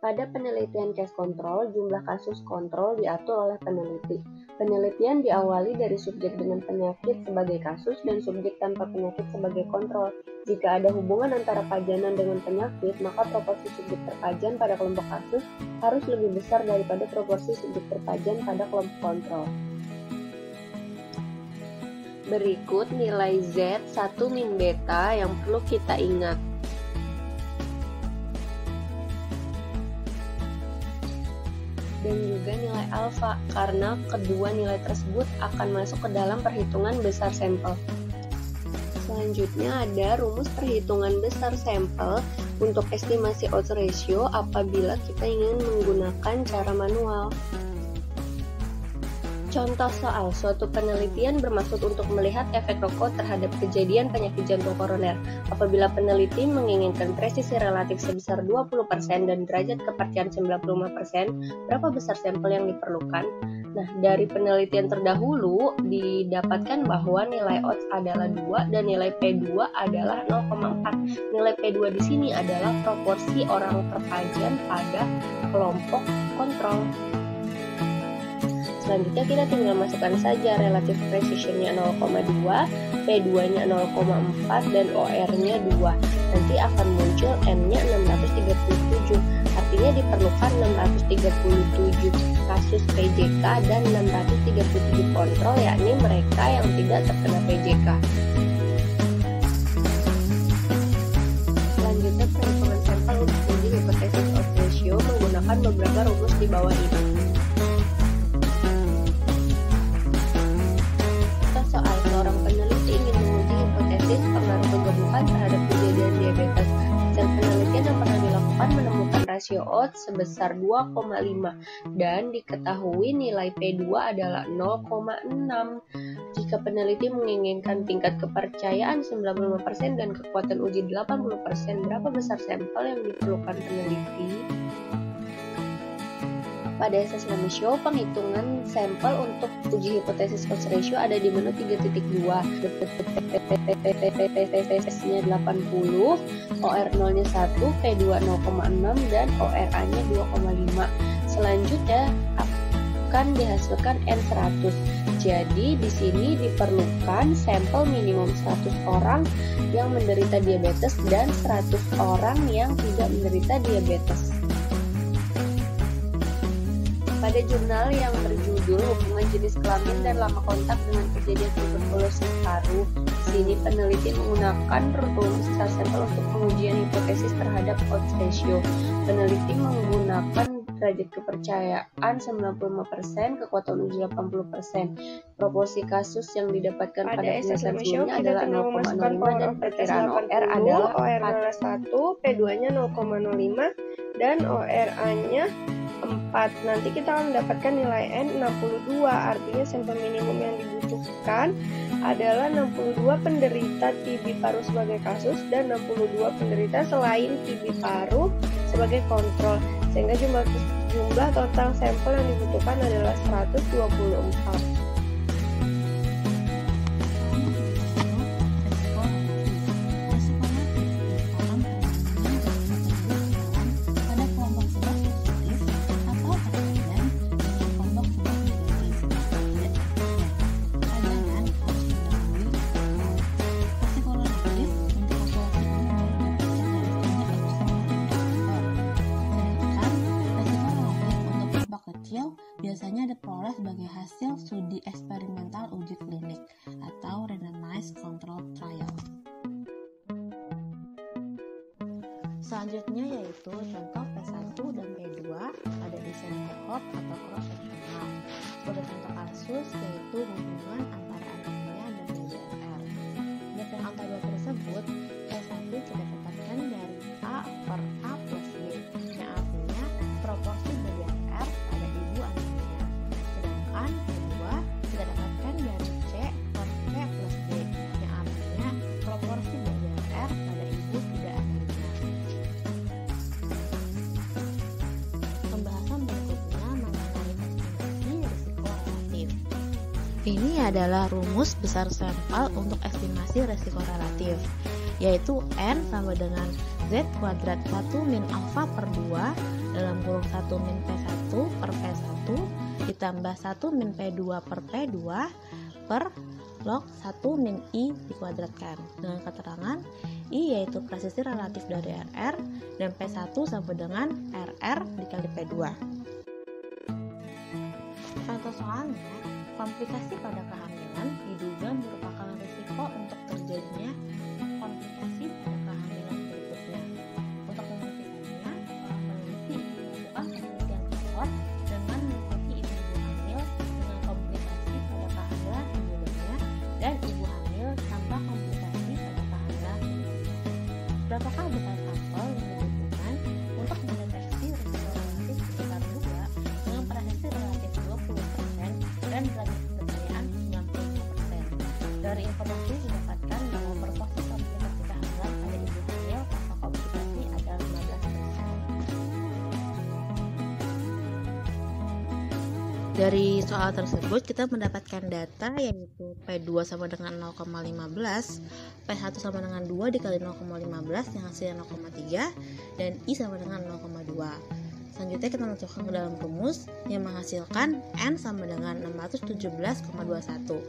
Pada penelitian case control, jumlah kasus kontrol diatur oleh peneliti. Penelitian diawali dari subjek dengan penyakit sebagai kasus dan subjek tanpa penyakit sebagai kontrol. Jika ada hubungan antara pajanan dengan penyakit, maka proporsi subjek terpajan pada kelompok kasus harus lebih besar daripada proporsi subjek terpajan pada kelompok kontrol. Berikut nilai Z 1 min beta yang perlu kita ingat. Dan juga nilai alfa, karena kedua nilai tersebut akan masuk ke dalam perhitungan besar sampel. Selanjutnya ada rumus perhitungan besar sampel untuk estimasi odds ratio apabila kita ingin menggunakan cara manual. Contoh soal, suatu penelitian bermaksud untuk melihat efek rokok terhadap kejadian penyakit jantung koroner. Apabila peneliti menginginkan presisi relatif sebesar 20% dan derajat kepercayaan 95%, berapa besar sampel yang diperlukan? Nah, dari penelitian terdahulu didapatkan bahwa nilai odds adalah 2 dan nilai P2 adalah 0,4. Nilai P2 di sini adalah proporsi orang terpajan pada kelompok kontrol. Selanjutnya kita tinggal masukkan saja relative precision-nya 0,2, P2-nya 0,4, dan OR-nya 2. Nanti akan muncul N-nya 637. Artinya diperlukan 637 kasus PJK dan 637 kontrol, yakni mereka yang tidak terkena PJK. Selanjutnya perhitungan sampel untuk uji hipotesis odds ratio menggunakan beberapa rumus di bawah ini. Seorang peneliti ingin menguji hipotesis pengaruh kegemukan terhadap kejadian diabetes. Hasil penelitian yang pernah dilakukan menemukan rasio odds sebesar 2,5 dan diketahui nilai P2 adalah 0,6. Jika peneliti menginginkan tingkat kepercayaan 95% dan kekuatan uji 80%, berapa besar sampel yang diperlukan peneliti? Pada SS11 show, penghitungan sampel untuk uji hipotesis odds ratio ada di menu 3.2. P-nya 80, OR0-nya 1, P2 0,6, dan ORA-nya 2,5. Selanjutnya akan dihasilkan N100. Jadi di sini diperlukan sampel minimum 100 orang yang menderita diabetes dan 100 orang yang tidak menderita diabetes. Pada jurnal yang berjudul Hubungan Jenis Kelamin dan Lama Kontak dengan Kejadian Tuberkulosis Paru, sini peneliti menggunakan rumus besar sampel untuk pengujian hipotesis terhadap odds ratio. Peneliti menggunakan derajat kepercayaan 95%, kekuatan uji 80%. Proporsi kasus yang didapatkan pada penelitian sebelumnya adalah 0,05 dan perkiraan OR adalah OR01, P2-nya 0,05 dan ORA-nya 4. Nanti kita akan mendapatkan nilai N 62, artinya sampel minimum yang dibutuhkan adalah 62 penderita TB paru sebagai kasus dan 62 penderita selain TB paru sebagai kontrol, sehingga jumlah total sampel yang dibutuhkan adalah 124. Biasanya diperoleh sebagai hasil studi eksperimental uji klinik atau randomized control trial. Selanjutnya yaitu contoh P1 dan P2 pada desain cohort atau cross sectional. Pada contoh kasus yaitu hubungan antara anemia dan BDNR. Berdasarkan angka 2 tersebut, P1 kita dapatkan dari A per A plus B, yang artinya proporsi BDNR pada ibu anemia. Sedangkan P2 kita dapatkan dari C per P plus B, yang artinya proporsi BDNR pada ibu tidak anemia. Pembahasan berikutnya mengenai estimasi risiko relatif. Ini adalah rumus besar sampel untuk estimasi risiko relatif, yaitu N sama dengan Z kuadrat 1 min alfa per 2 dalam kurung 1 min P1 per P1 ditambah 1 min P2 per P2 per log 1 min I dikuadratkan. Dengan keterangan I yaitu presisi relatif dari RR dan P1 sama dengan RR dikali P2. Contoh soalnya, komplikasi pada kehamilan diduga merupakan risiko untuk terjadinya komplikasi pada kehamilan berikutnya. Untuk membuktikannya, peneliti melakukan penelitian kohort dengan mengikuti ibu hamil dengan komplikasi pada kehamilan sebelumnya dan ibu hamil tanpa komplikasi pada kehamilan sebelumnya. Berapakah besar sampel yang dibutuhkan untuk mendeteksi risiko relatif sekitar 2 dengan presisi relatif 20% dan derajat kepercayaan 95%. Dari informasi didapatkan bahwa proporsi komplikasi kehamilan pada ibu hamil tanpa komplikasi adalah 15%. Dari soal tersebut kita mendapatkan data yaitu P2 sama dengan 0,15, P1 sama dengan 2 dikali 0,15 yang hasilnya 0,3 dan I sama dengan 0,2. Selanjutnya kita masukkan ke dalam rumus yang menghasilkan N sama dengan 617,21.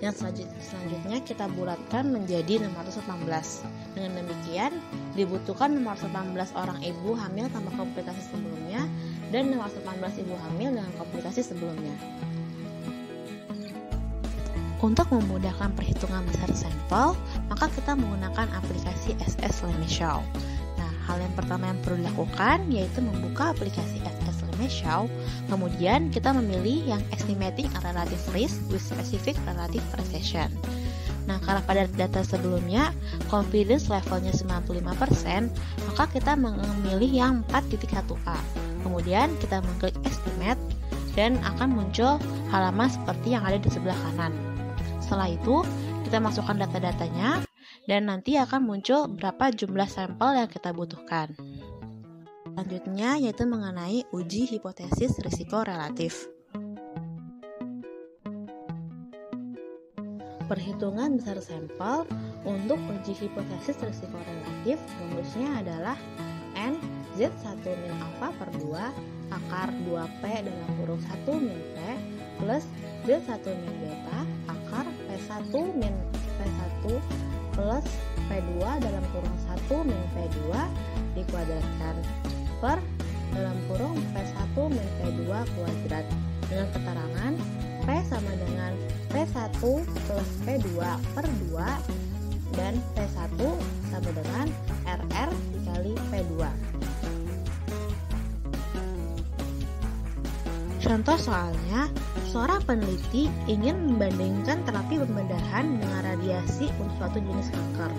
Yang selanjutnya kita bulatkan menjadi 618. Dengan demikian dibutuhkan 618 orang ibu hamil tanpa komplikasi sebelumnya dan 618 ibu hamil dengan komplikasi sebelumnya. Untuk memudahkan perhitungan besar sampel, maka kita menggunakan aplikasi SS-Lemischau. Hal yang pertama yang perlu dilakukan yaitu membuka aplikasi SS-Lemischau. Kemudian kita memilih yang Estimating a Relative Risk with Specific Relative Precision. Nah, karena pada data sebelumnya confidence levelnya 95%, maka kita memilih yang 4.1a. Kemudian kita mengklik Estimate dan akan muncul halaman seperti yang ada di sebelah kanan. Setelah itu, kita masukkan data-datanya dan nanti akan muncul berapa jumlah sampel yang kita butuhkan. Selanjutnya yaitu mengenai uji hipotesis risiko relatif. Perhitungan besar sampel untuk uji hipotesis risiko relatif rumusnya adalah N Z1 min alpha per 2 akar 2P dalam kurung 1 min P plus Z1 min beta akar P1 min P1 plus P2 dalam kurung 1 min P2 dikuadratkan per dalam kurung P1 min P2 kuadrat dengan keterangan P sama dengan P1 plus P2 per 2 dan P1 sama dengan RR dikali P2. Contoh soalnya, seorang peneliti ingin membandingkan terapi pembedahan dengan radiasi untuk suatu jenis kanker.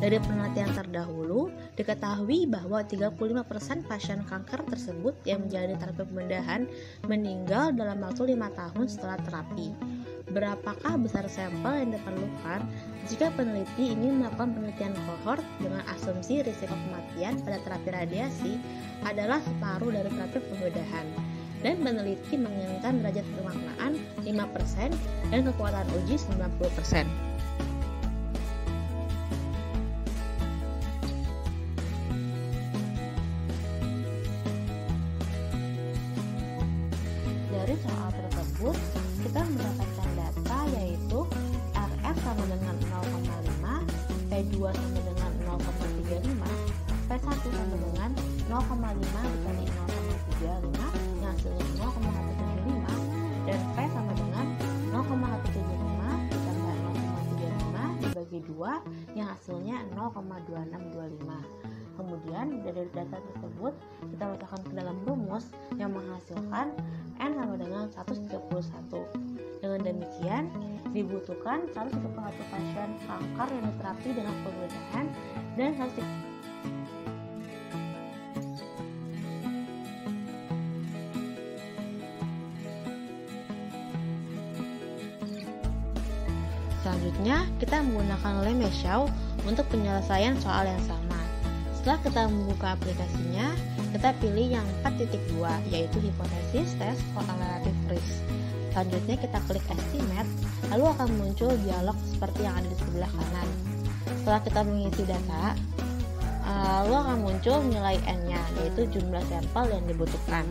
Dari penelitian terdahulu, diketahui bahwa 35% pasien kanker tersebut yang menjalani terapi pembedahan meninggal dalam waktu 5 tahun setelah terapi. Berapakah besar sampel yang diperlukan jika peneliti ingin melakukan penelitian kohort dengan asumsi risiko kematian pada terapi radiasi adalah separuh dari terapi pembedahan? Dan peneliti menginginkan derajat kemaknaan 5% dan kekuatan uji 90%. Dari soal tersebut, kita mendapatkan data yaitu RR sama dengan 0,5, P2 sama dengan 0,35, P1 sama dengan 0,5 dikali 0,35 yang hasilnya 0,175 dan P sama dengan 0,175 ditambah 0,35 dibagi 2 yang hasilnya 0,2625. Kemudian dari data tersebut kita masukkan ke dalam rumus yang menghasilkan N sama dengan 131. Dengan demikian dibutuhkan 131 pasien kanker yang diterapi dengan pembedahan dan 1 Selanjutnya, kita menggunakan Lemischau untuk penyelesaian soal yang sama. Setelah kita membuka aplikasinya, kita pilih yang 4.2, yaitu hipotesis test for relative risk. Selanjutnya kita klik Estimate, lalu akan muncul dialog seperti yang ada di sebelah kanan. Setelah kita mengisi data, lalu akan muncul nilai N-nya, yaitu jumlah sampel yang dibutuhkan.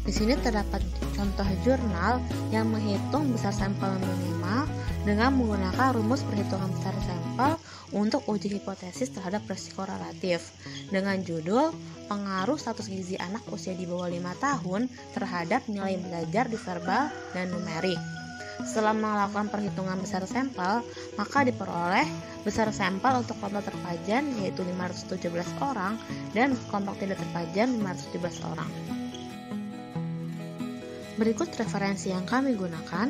Di sini terdapat contoh jurnal yang menghitung besar sampel minimal dengan menggunakan rumus perhitungan besar sampel untuk uji hipotesis terhadap resiko relatif dengan judul Pengaruh Status Gizi Anak Usia di bawah 5 tahun terhadap nilai belajar di verbal dan numerik. Setelah melakukan perhitungan besar sampel, maka diperoleh besar sampel untuk kelompok terpajan yaitu 517 orang dan kelompok tidak terpajan 517 orang. Berikut referensi yang kami gunakan.